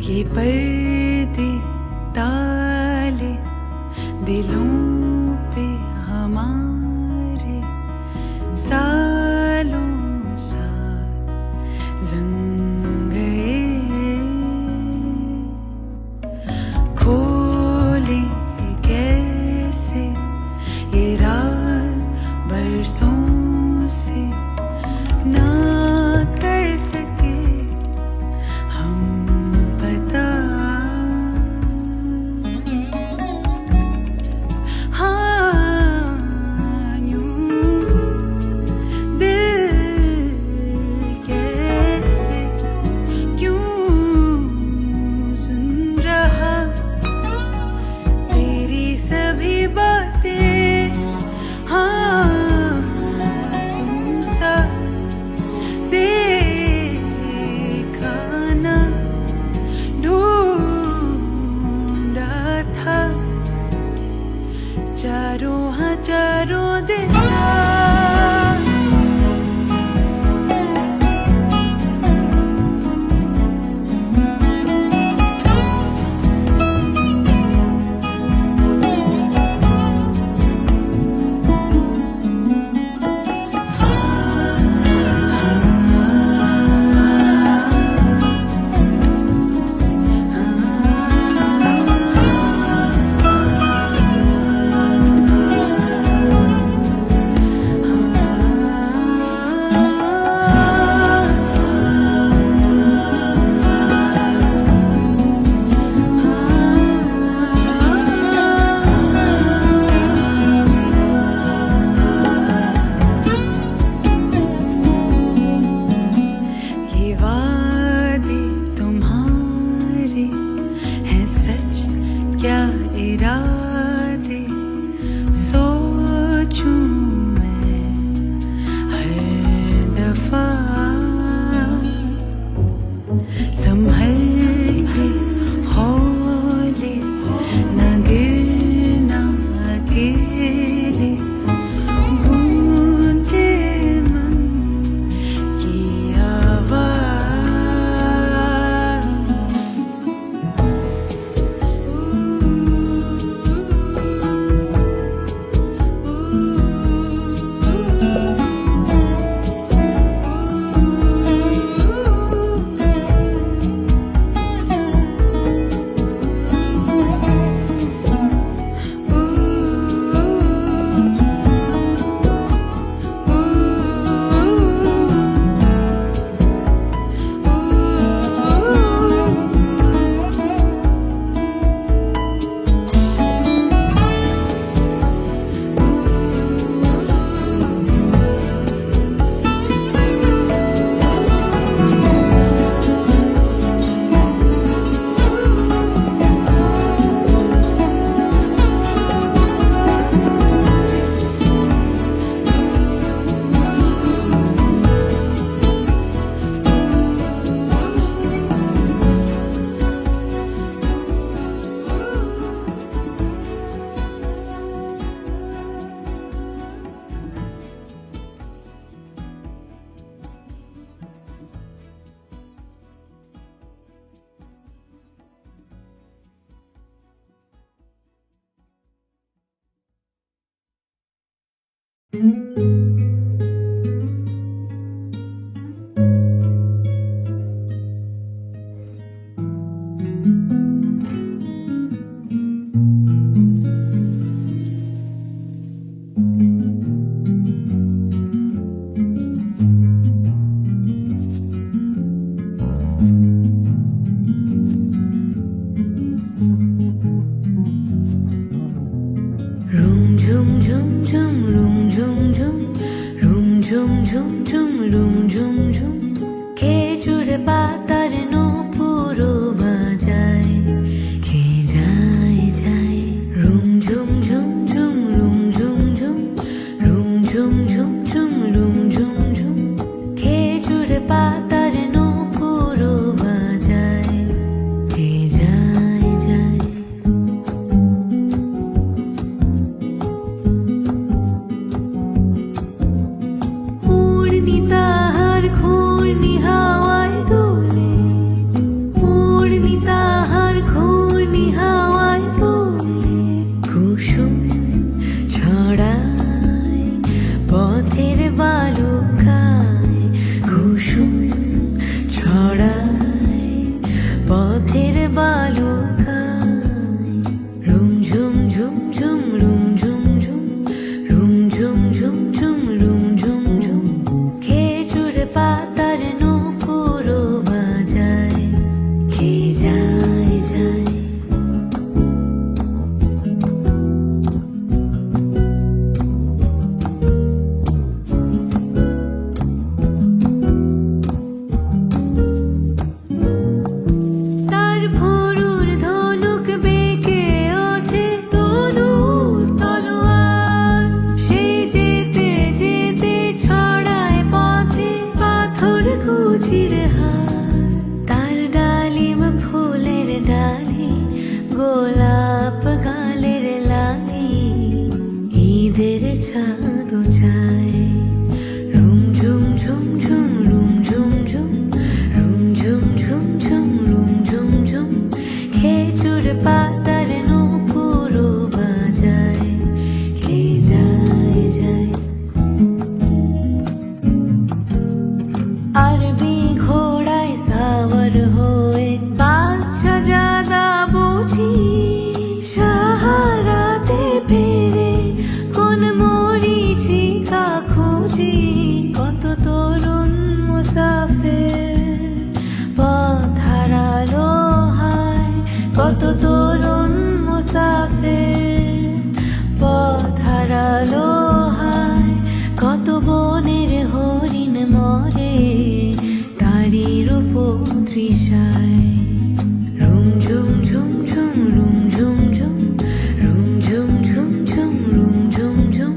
ये पर्दे ताले दिलों पे हमारे सालों साल जंग गए। खोले कैसे ये राज बरसों से ना कर सके हम पता। हाँ यूं दिल कैसे क्यों सुन रहा तेरी सभी बातें। हाँ तुम सा देखा ना ढूंढा था चारों हाँ चारों दिशा। ये वादे तुम्हारे हैं सच क्या इरादे सोचूं मैं हर दफा। संभल के हौले न गिरना अकेले गूंजे मन की आवाज। Room झुम झुम झुम room झुम झुम room झुम झुम झुम room झुম झुম খেজুরে পাতার নূপুরও বাজায় কে যায় যায়। room ঝুম ঝুম ঝুম room ঝুম ঝুম room ঝুম ঝুম ঝুম room ঝুম ঝুম খেজুরে পাতার নূপুরও বাজায়। হয়ে বাদশা জাদা বুঝি সাহারাতে ফেরে কোন মরীচিকা খুঁজি কত তরুণ মুসাফির পথ হারালো হায় কত তরুণ মুসাফির পথ হারালো হায় কত বনের হরিণ মরে তারি রূপ তৃষায় রুম ঝুম ঝুম ঝুম রুম ঝুম ঝুম রুম ঝুম ঝুম ঝুম রুম ঝুম ঝুম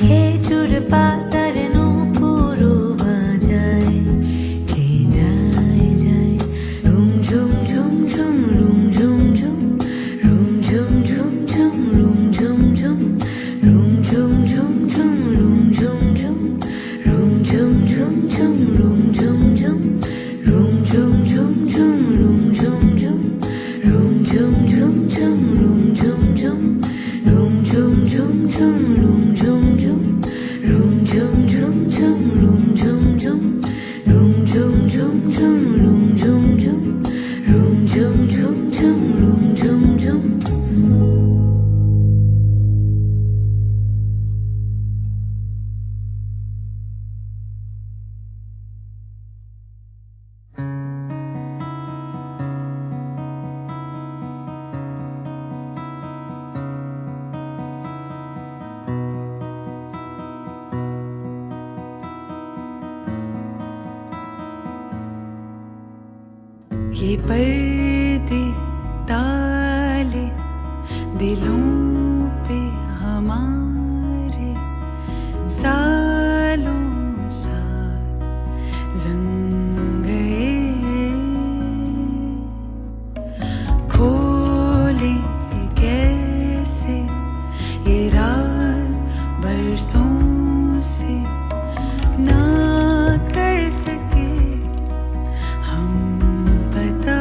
খেজুর পাতার নূপুর বাজায় কে যায় যায় রুম ঝুম ঝুম ঝুম রুম ঝুম ঝুম রুম ঝুম ঝুম ঝুম রুম ঝুম ঝুম রুম ঝুম ঝুম ঝুম রুম ঝুম ঝুম রুম ঝুম ঝুম ঝুম রুম ঝুম ঝুম রুম ঝুম ঝুম ঝুম রুম ঝুম ঝুম রুম ঝুম ঝুম ঝুম রুম ঝুম ঝুম রুম ঝুম ঝুম ঝুম রুম ঝুম ঝুম রুম ঝুম ঝুম ঝুম রুম ঝুম ঝুম রুম ঝুম ঝুম ঝুম রুম ঝুম ঝুম রুম ঝুম ঝুম ঝুম রুম ঝুম ঝুম ये पर्दे ताले दिलों पे हमारे सालों साल जंग गए खोले कैसे ये राज बरसों से ना कर सके हम पता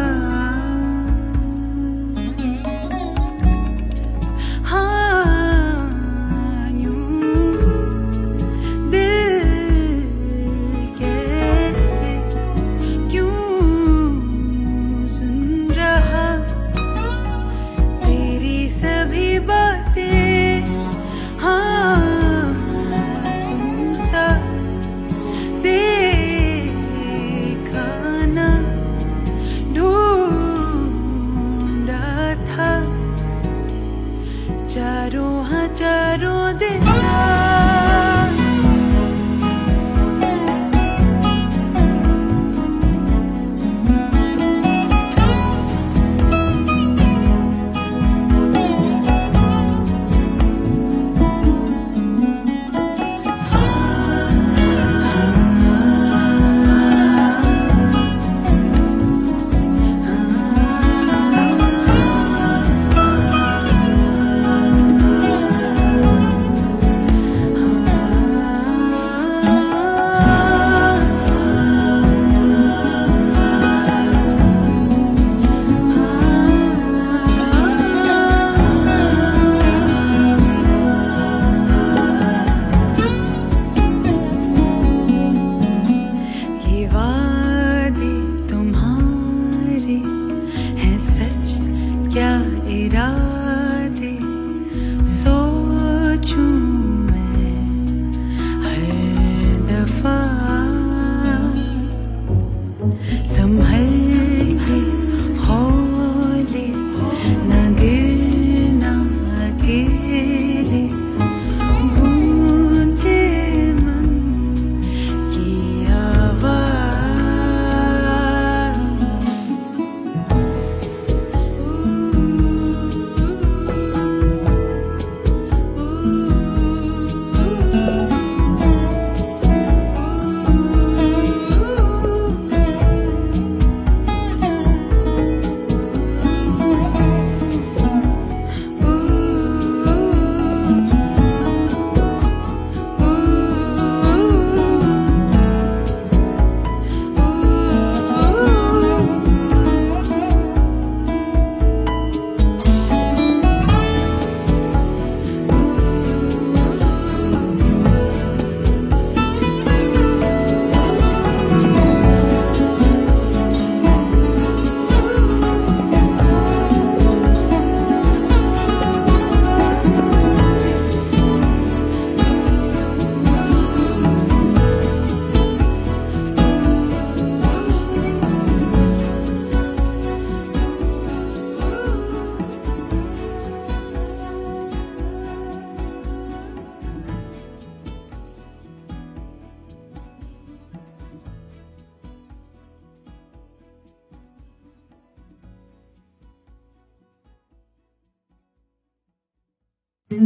Room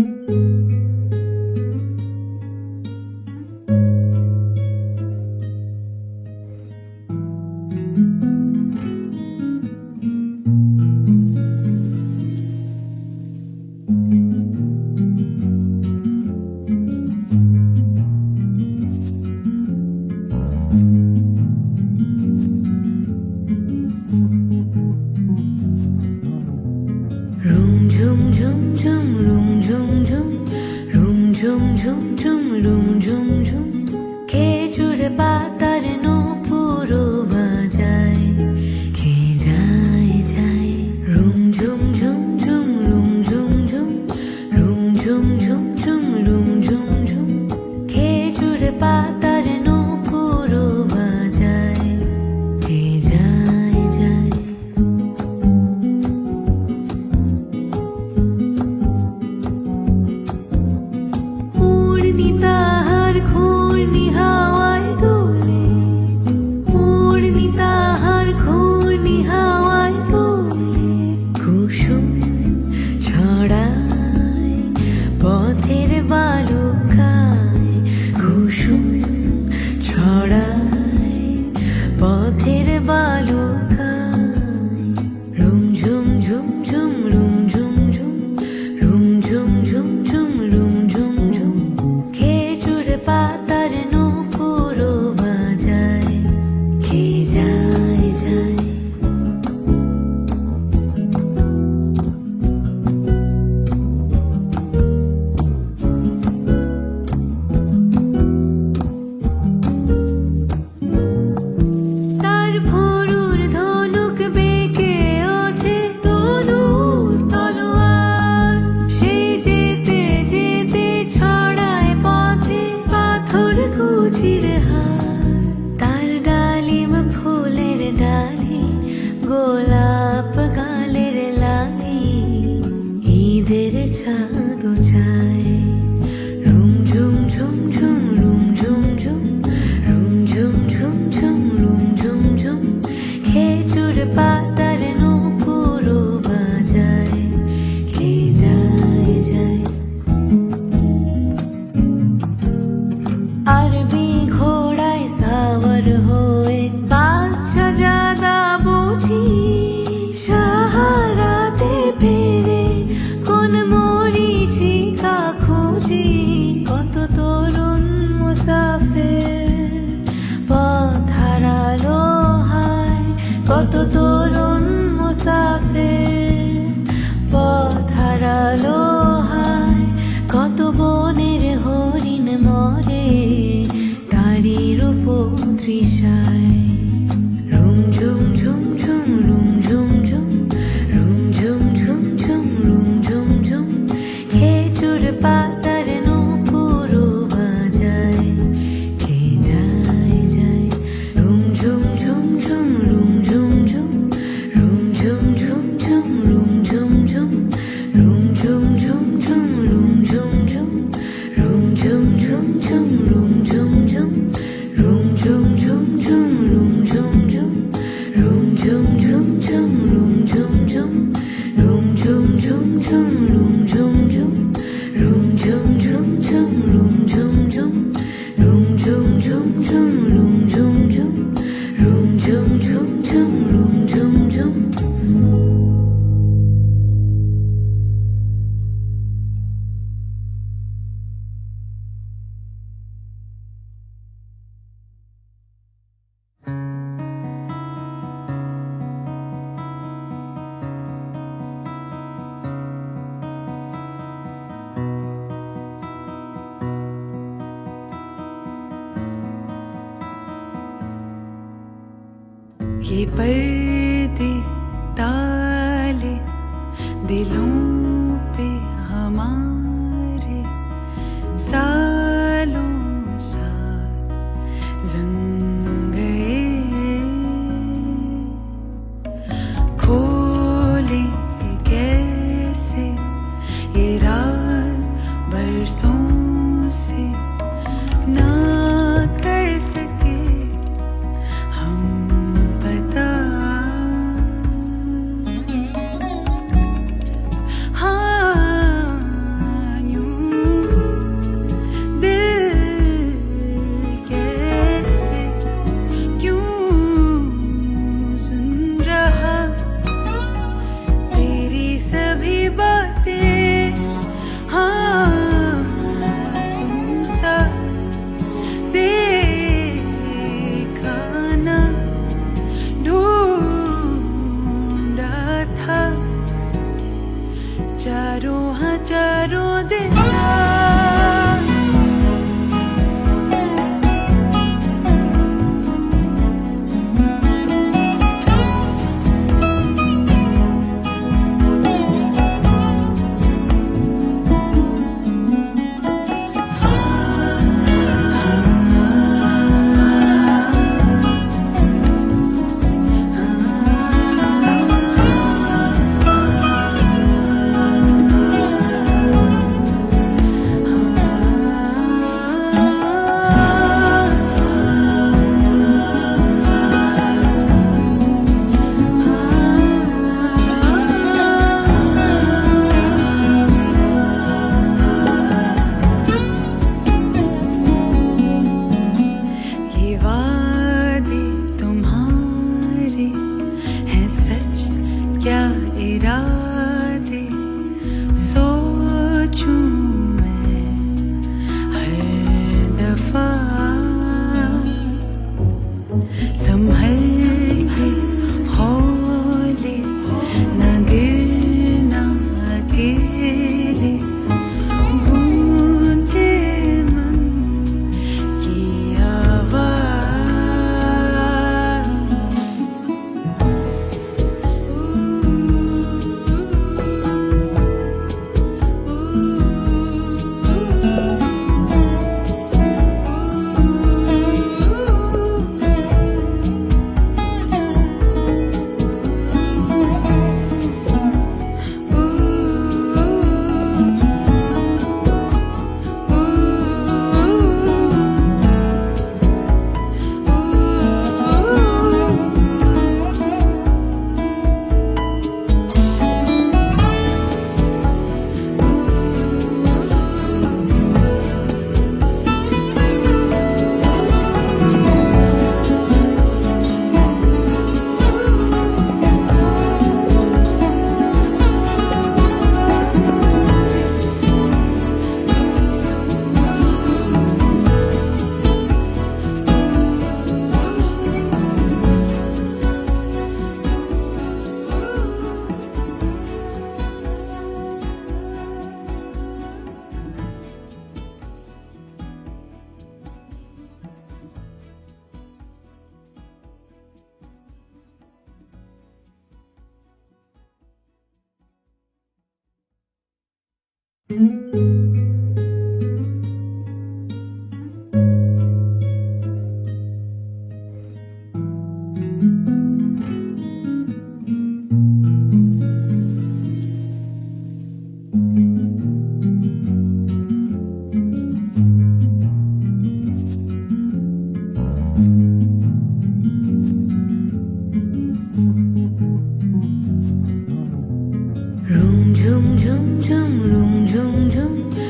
zoom zoom zoom room zoom zoom room zoom zoom zoom room zoom zoom খেজুরে পাতার নূপুরও বাজায় কে যায় যায় রুম ঝুম ঝুম ঝুম রুম ঝুম ঝুম রুম ঝুম ঝুম ঝুম রুম ঝুম ঝুম খেজুরে পাতার নূপুরও বাজায় কে যায় যায় তাহার ঘূর্ণি হাওয়ায় দোলে উড়নি তাহার ঘূর্ণি হাওয়ায় দোলে কুসুম ছড়ায় পথের বালুকায় কুসুম ছড়ায় পথের বালুকায় রুম ঝুম ঝুম ঝুম রুম ঝুম ঝুম রুম ঝুম ঝুম ঝুম রুম ঝুম ঝুম খেজুরে পাতার নূপুরও বাজায় কে যায় যায় তার ভোরুর ধনুক বেঁকে ওঠে তনুর তলোয়ার সে যেতে যেতে ছড়ায় পথে পাথর কুচির হার তার ডালিম ফুলের ডালি গোলাপ গালের লালি ঈদের চাঁদও চায় রুম ঝুম ঝুম ঝুম রুম ঝুম ঝুম রুম ঝুম ঝুম ঝুম রুম ঝুম ঝুম খেজুর পাতার নূপুরও বাজায় কে যায় যায় আরবি ঘোড়ায় সাওয়ার হয়ে বাদশা জাদা বুঝি সাহারাতে ফেরে কোন মরীচিকা খুঁজি কত তরুণ মুসাফির পথ হারালো হায় কত তরুণ মুসাফির পথ হারালো হায় কত বনের হরিণ মরে তারি রূপ তৃষায় রুম ঝুম ঝুম ঝুম রুম ঝুম ঝুম রুম ঝুম ঝুম ঝুম রুম ঝুম ঝুম খেজুর পাতার নূপুরও বাজায় কে যায় যায় রুম ঝুম ঝুম ঝুম রুম ঝুম ঝুম রুম ঝুম ঝুম ঝুম রুম ঝুম ঝুম রুম ঝুম ঝুম ঝুম রুম ঝুম ঝুম রুম ঝুম ঝুম ঝুম রুম ঝুম ঝুম রুম ঝুম ঝুম ঝুম রুম ঝুম ঝুম রুম ঝুম ঝুম ঝুম রুম ঝুম ঝুম রুম ঝুম ঝুম ঝুম রুম ঝুম ঝুম রুম ঝুম ঝুম ঝুম রুম ঝুম ঝুম রুম ঝুম ঝুম ঝুম রুম ঝুম ঝুম রুম ঝুম ঝুম ঝুম রুম ঝুম ঝুম ये पर्दे ताले दिलों पे हमारे सालों साल जंग गए खोले कैसे ये राज बरसों से ना कर सके हम पता इरादे सोचूं मैं हर दफा संभल के हौले न गिरना अकेले गूंजे मन की आवाज Room, zoom, zoom, zoom, room, zoom, zoom.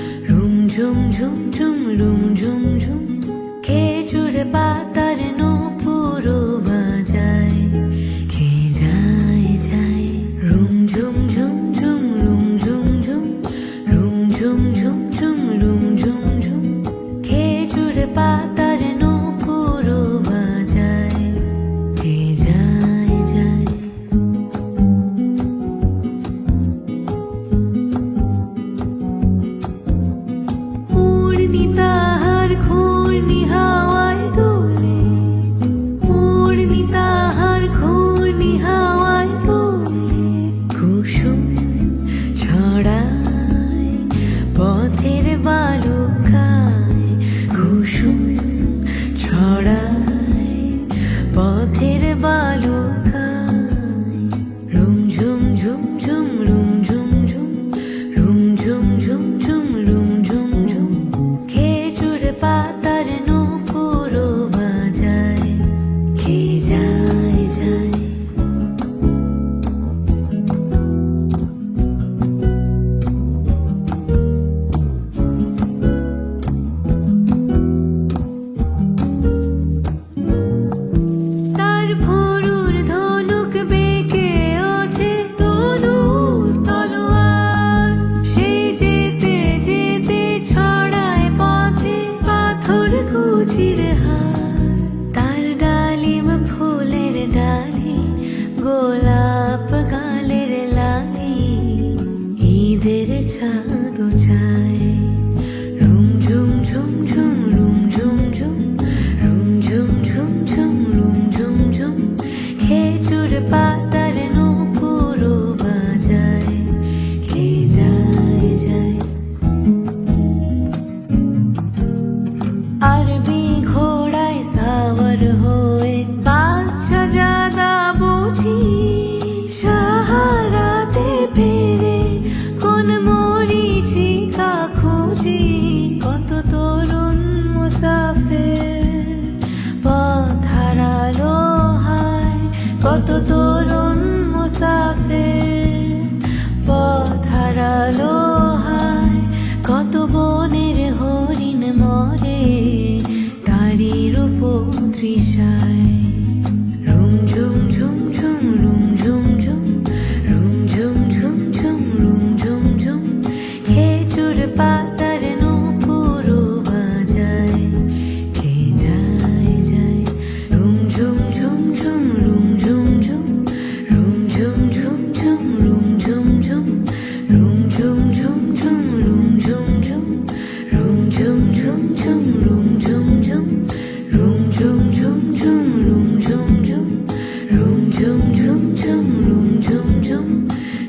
झुम रूम झुम झुम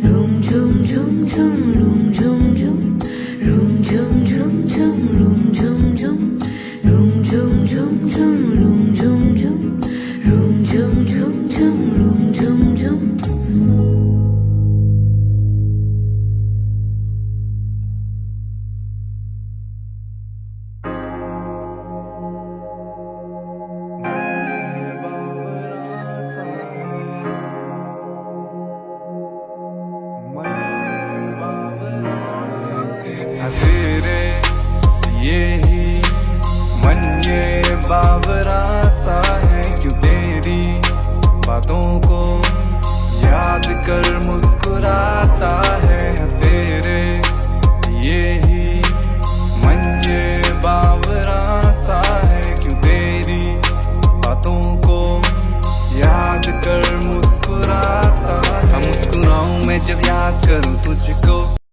रूम झुम झुम झुम रूम झुम झुम रूम झुम झुम झुम रूम झुम झुम रूम झुम झुम झुम रूम झुम झुम रूम झुम झुम झुम रूम झुम झुम तेरे ये ही मन ये बावरा सा है, क्यों तेरी बातों को याद कर मुस्कुराता है। तेरे ये ही मन ये बावरा सा है, क्यों तेरी बातों को याद कर मुस्कुराता है। मुस्कुराऊं मैं जब याद करूं तुझको।